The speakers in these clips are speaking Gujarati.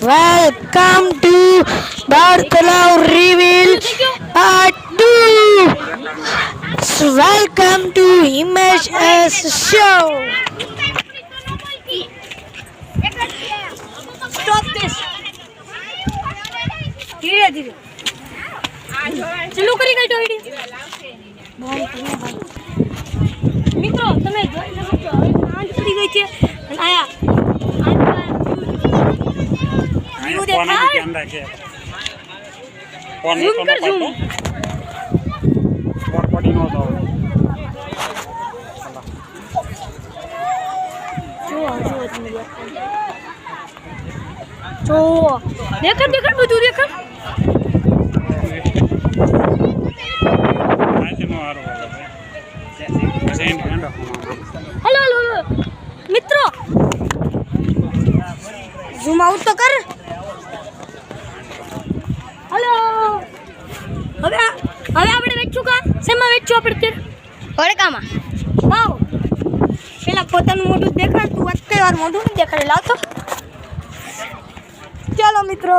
Welcome to Barthalau Reveal Part 2. So welcome to Himesh S Show. Stop this. धीरे धीरे चलो કરી ગઈ તો મિત્રો તમે જોઈ શકો છો હવે આંચ પડી ગઈ છે અને આયા વ્યૂ દેખાય ઝૂમ કર ઝૂમ કોણ પડી નો તો જો દેખાડ દેખાડ બધું દેખાડ हेलो हेलो मित्रों ઝૂમ આઉટ તો કર हेलो હવે આપણે વેચું કા શેમાં વેચું આપણે વડકામાં વાવ પેલા પોતાનું મોઢું દેખાડ તું અત્યારે વાર મોઢું નહીં દેખાડે લાવ તો ચાલો મિત્રો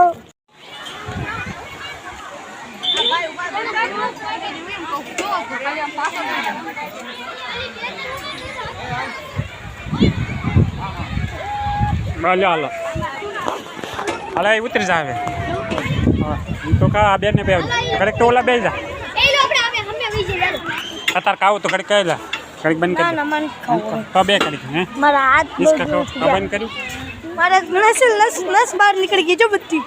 હાલો હાલો હાલો ઉતરી જાવે તો કા બેન ને બે કડક તો ઓલા બે જા કતાર કાવ તો કડક કઈલા કડક બંધ કરી ના મન ખાવ તો બે કડક હે મારા હાથ इसका तो બંધ કર્યું મારા નસ બહાર નીકળી ગઈ જો બધી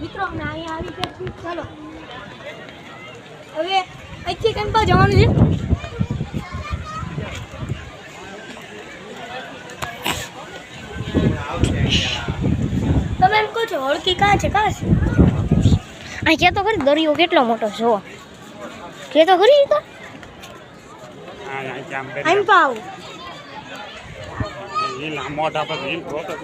મિત્રો અમે અહીંયા આવી ગયા છીએ ચાલો હવે અહીંથી કેમ પર જવાનું છે તમે એમ કહો છો હોળકી કાં છે અહીં કે તો ખરી દરિયો કેટલો મોટો છે કે તો ખરી તો આમ તો આવું ઈ મોઢા પર ઈ રોતો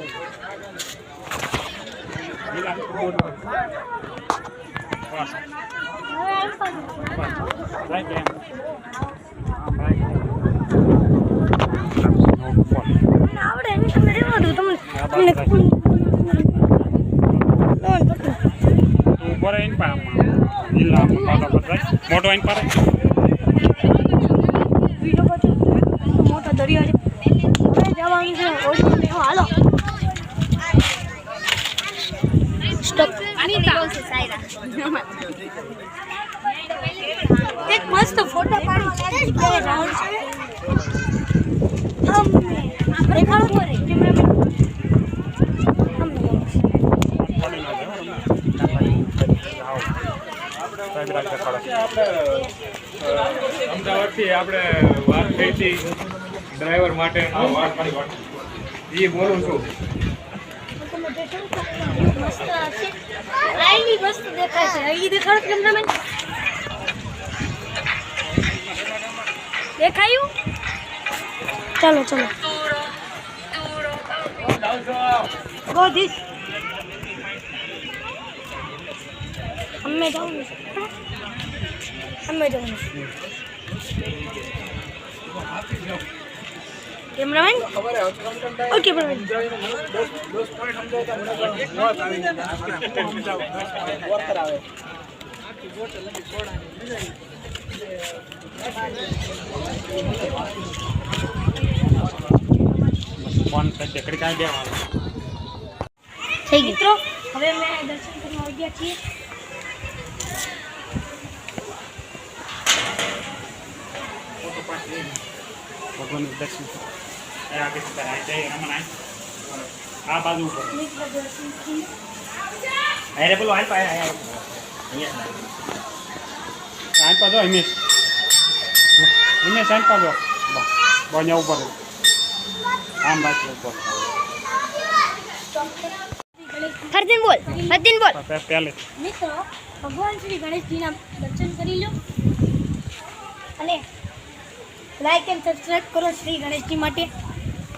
આવડે એમ તમે રહેવા દો તમને ઉપર આવીને પા ઈલા મોટો આવીને પારે મોટો દરિયો છે જવાનું છે હાલો સ્ટોપ એક મસ્ત ફોટો પાડી રાઉન્ડ છે દેખાડો તો રે અમદાવાદથી આપણે વાત થઈ હતી ડ્રાઈવર માટે એ બોલું છું મસ્ત દેખાય છે અહીં દેખાડો કેમેરામેન દેખાયું ચાલો ચલો ગો ધીસ અમે જાઉં કેમેરામેન ઓકે કેમેરામેન ફોન કરી કડી કાઈ દેવાનું થઈ ગયું મિત્રો હવે અમે દર્શન કરવા આવી ગયા છીએ ભગવાન દર્શન આગે કરાય જાય રમણ આ બાજુ ઉપર અરે બોલો હાલ પાય અહીંયા હાલ પાજો હિમેશ હાલ પાજો બોnya ઉપર આમ બાત ઉપર ફરદીન બોલ પહેલે મિત્રો ભગવાન શ્રી ગણેશજીના દર્શન કરી લો અને લાઈક એન્ડ સબસ્ક્રાઇબ કરો શ્રી ગણેશજી માટે